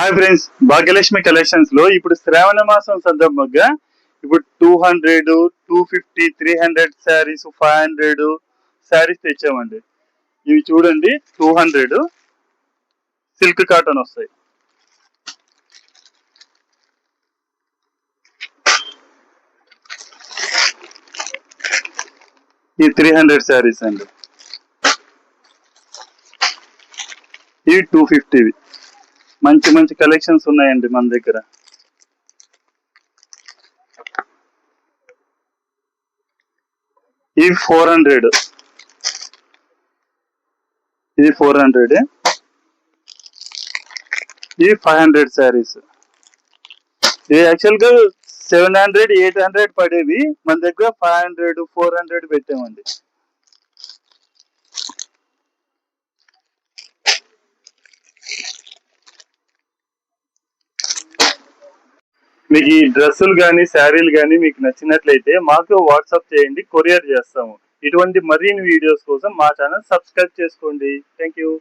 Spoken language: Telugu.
హాయ్ ఫ్రెండ్స్, భాగ్యలక్ష్మి కలెక్షన్స్ లో ఇప్పుడు శ్రావణ మాసం సందర్భంగా ఇప్పుడు 200, 250, 300 శారీస్, 500 శారీస్ తెచ్చామండి. ఇవి చూడండి, 200 సిల్క్ కాటన్ వస్తాయి. ఈ 300 శారీస్ అండి. ఇవి 250. మంచి మంచి కలెక్షన్స్ ఉన్నాయండి మన దగ్గర. ఇది 400. ఇది 400. ఇది 500 శారీస్. ఇది యాక్చువల్ గా 700, 800 పడేవి. మన దగ్గర 500, 400 పెట్టామండి. మీకు ఈ డ్రెస్సులు కానీ శారీలు కానీ మీకు నచ్చినట్లయితే మాకు వాట్సాప్ చేయండి, కొరియర్ చేస్తాము. ఇటువంటి మరిన్ని వీడియోస్ కోసం మా ఛానల్ సబ్స్క్రైబ్ చేసుకోండి. Thank you.